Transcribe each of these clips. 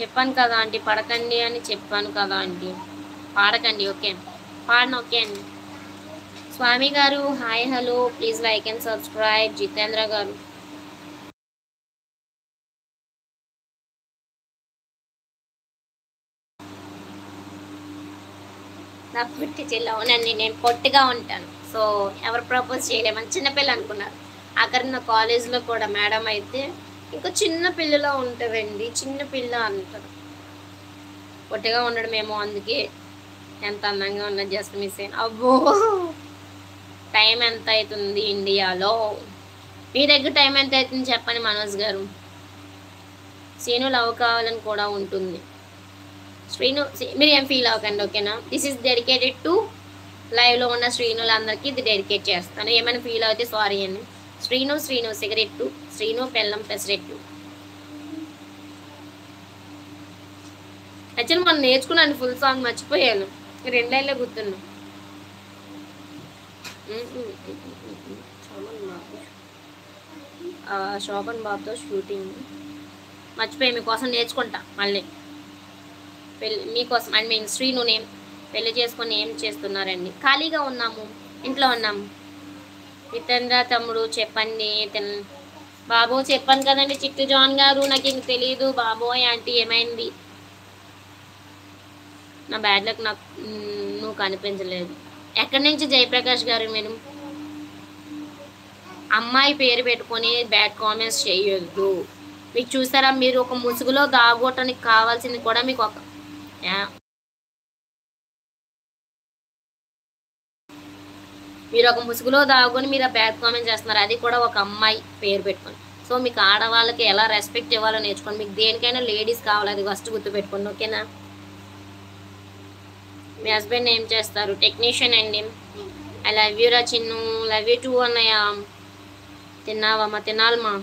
చెప్పాను కదా ఆంటీ, పడకండి అని చెప్పాను కదా ఆంటీ. పాడకండి, ఓకే. పాడను, ఓకే అండి. స్వామి గారు hi hello, please like and subscribe. Jitendra గారు నా పొట్టి చెల్లి, అవునండి నేను పొట్టిగా ఉంటాను. సో ఎవరు ప్రపోజ్ చేయలేమని చిన్నపిల్ల అనుకున్నారు. అక్కడ నా కాలేజ్లో కూడా మేడం అయితే ఇంకా చిన్న పిల్లలా ఉంటుందండి, చిన్న పిల్ల అంటారు. పొట్టిగా ఉండడమేమో అందుకే ఎంత అందంగా ఉన్నది జస్ట్ మిస్ అయిన. అబ్బో, టైం ఎంత అవుతుంది ఇండియాలో? మీ దగ్గర టైం ఎంత అవుతుంది చెప్పండి మనోజ్ గారు. సీను లవ్ కావాలని కూడా ఉంటుంది. శ్రీను మీరు ఏం ఫీల్ అవ్వకండి, ఓకేనా. దిస్ ఈస్ డెడికేటెడ్ టు లైవ్లో ఉన్న శ్రీనులందరికీ ఇది డెడికేట్ చేస్తాను. ఏమైనా ఫీల్ అయితే సారీ అండి. శ్రీను శ్రీను సిగరెట్టు, శ్రీను బెల్లం పెసరెట్టు. యాక్చువల్లీ మనం నేర్చుకున్నాను, ఫుల్ సాంగ్ మర్చిపోయాను, 2 లైన్లే గుర్తున్నాను. శోభన్ బాబుతో షూటింగ్ మర్చిపోయి మీకోసం నేర్చుకుంటా మళ్ళీ. పెళ్ళి మీకోసం ఐ మీన్ శ్రీను నేమ్ పెళ్లి చేసుకొని ఏం చేస్తున్నారండి? ఖాళీగా ఉన్నాము, ఇంట్లో ఉన్నాము. జితేంద్ర తమ్ముడు చెప్పండి. బాబు చెప్పాను కదండి చిట్టు జాన్ గారు, నాకు ఇంక తెలియదు బాబోయ్. ఆంటీ ఏమైంది? నా బ్యాడ్ లక్ నాకు నువ్వు కనిపించలేదు. ఎక్కడి నుంచి జయప్రకాష్ గారు? మీరు అమ్మాయి పేరు పెట్టుకొని బ్యాడ్ కామెంట్స్ చేయొద్దు. మీకు చూసారా, మీరు ఒక ముసుగులో దాగోటానికి కావాల్సింది కూడా మీకు ఒక మీరు ఒక ముసుగులో దాగుకొని మీరు ఆ బ్యాడ్ కామెంట్ చేస్తున్నారు, అది కూడా ఒక అమ్మాయి పేరు పెట్టుకొని. సో మీకు ఆడవాళ్ళకి ఎలా రెస్పెక్ట్ ఇవ్వాలో నేర్చుకోండి. మీకు దేనికైనా లేడీస్ కావాలి, అది ఫస్ట్ గుర్తుపెట్టుకోండి, ఓకేనా. మీ హస్బెండ్ ఏం చేస్తారు? టెక్నీషియన్ అండి. ఐ లవ్ యూ రా చిన్ను, లవ్ యూ టూ అన్నయ్య. తిన్నావమ్మా? తినాలమ్మా.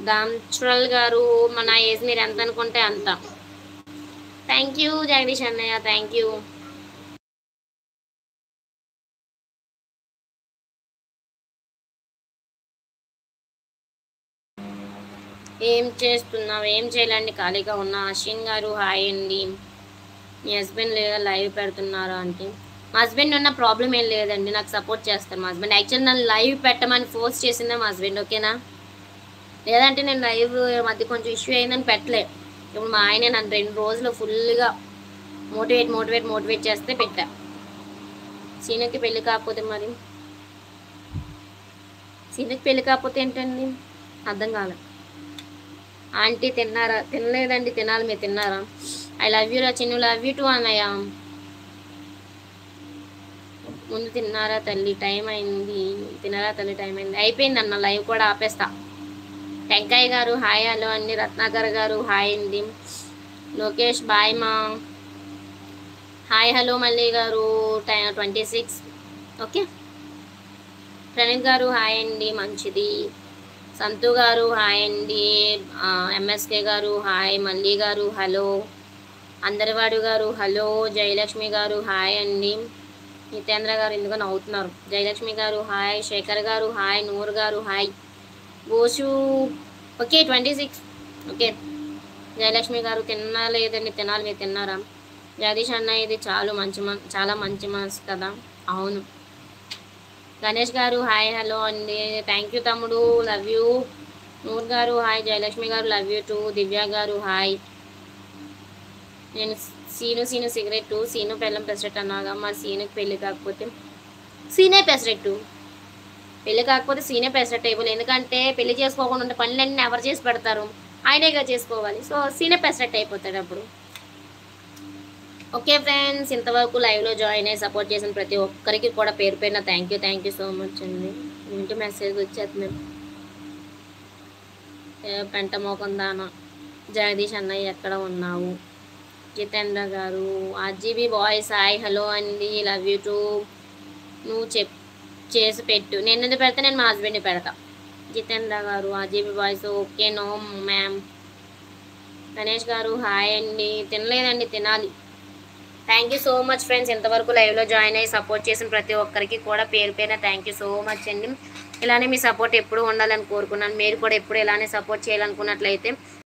దాంచురల్ గారు మన ఏజ్ మీరు ఎంత అనుకుంటే అంత. థ్యాంక్ యూ జగదీష్ అన్నయ్య, థ్యాంక్ యూ. ఏం చేస్తున్నావు? ఏం చేయాలండి, ఖాళీగా ఉన్నా. అశ్విన్ గారు హాయ్ అండి. మీ హస్బెండ్ లేదా లైవ్ పెడుతున్నారా అంటే? మా హస్బెండ్ ఉన్న ప్రాబ్లం ఏం లేదండి, నాకు సపోర్ట్ చేస్తారు మా హస్బెండ్. యాక్చువల్లీ నన్ను లైవ్ పెట్టమని ఫోర్స్ చేసిందే మా హస్బెండ్, ఓకేనా. లేదంటే నేను లైవ్ మధ్య కొంచెం ఇష్యూ అయిందని పెట్టలే. ఇప్పుడు మా ఆయన నన్ను 2 రోజులు ఫుల్గా మోటివేట్ చేస్తే పెట్టా. సీనుకి పెళ్ళి కాకపోతే మరి? సీనుకి పెళ్ళి కాకపోతే ఏంటండి? అర్థం కాలే. ఆంటీ తిన్నారా? తినలేదండి, తినాలి. మీరు తిన్నారా? ఐ లవ్ యూ రా చిన్ను, లవ్ యూ టూ అన్నయ్య. ముందు తిన్నారా తల్లి, టైం అయింది. తిన్నారా తల్లి, టైం అయింది. అయిపోయింది అన్న, లైవ్ కూడా ఆపేస్తా. టెంకాయ గారు హాయ్ హలో అండి. రత్నాకర్ గారు హాయ్ అండి. లోకేష్ బాయ్ మా. హాయ్ హలో మల్లి గారు 26, ఓకే. ప్రణీత్ గారు హాయ్ అండి, మంచిది. సంతు గారు హాయ్ అండి. ఎంఎస్కే గారు హాయ్. మల్లి గారు హలో. అందరివాడు గారు హలో. జయలక్ష్మి గారు హాయ్ అండి. నితేంద్ర గారు ఎందుకు నవ్వుతున్నారు? జయలక్ష్మి గారు హాయ్. శేఖర్ గారు హాయ్. నూర్ గారు హాయ్. గోషు ఓకే 26, ఓకే. జయలక్ష్మి గారు తినలేదండి, తినాలి. మీరు తిన్నారా? జగదీష్ అన్న ఇది చాలా మంచి మనసు కదా. అవును. గణేష్ గారు హాయ్ హలో అండి. థ్యాంక్ యూ తమ్ముడు, లవ్ యూ. నూర్ గారు హాయ్. జయలక్ష్మి గారు లవ్ యూ టూ. దివ్య గారు హాయ్. నేను సీను సిగరెట్టు, సీను బెల్లం పెసరెట్టు అన్నాగా. మా సీనుకి పెళ్ళి కాకపోతే సీనే పెసరెట్టు, పెళ్ళి కాకపోతే సీనే పెసరెట్టు అయిపోలేదు. ఎందుకంటే పెళ్లి చేసుకోకుండా ఉంటే పనులన్నీ ఎవరు చేసి పెడతారు? ఆయనేగా చేసుకోవాలి. సో సీనే పెసరెట్టు అయిపోతాడు అప్పుడు. ఓకే ఫ్రెండ్స్, ఇంతవరకు లైవ్లో జాయిన్ అయ్యి సపోర్ట్ చేసిన ప్రతి ఒక్కరికి కూడా పేరు పేరున థ్యాంక్ యూ సో మచ్ అండి. ఇంటి మెసేజ్ వచ్చేస్తున్నాం. పెంట మోకం దాన. జగదీష్ అన్నయ్య ఎక్కడ ఉన్నావు? జితేంద్ర గారు ఆర్జీబీ బాయ్స్ హాయ్ హలో అండి, లవ్ యూ టూ. నువ్వు చేసి పెట్టు, నేను ఎందుకు పెడతా? నేను మా హస్బెండ్ని పెడతా. జితేంద్ర గారు RGB boys okay no ma'am. Ganesh గారు హాయ్ అండి. తినలేదండి, తినాలి. Thank you so much friends, ఇంతవరకు లైవ్లో జాయిన్ అయ్యి సపోర్ట్ చేసిన ప్రతి ఒక్కరికి కూడా పేరు పేరున థ్యాంక్ యూ సో మచ్ అండి. ఇలానే మీ సపోర్ట్ ఎప్పుడు ఉండాలని కోరుకున్నాను. మీరు కూడా ఎప్పుడు ఇలానే సపోర్ట్ చేయాలనుకున్నట్లయితే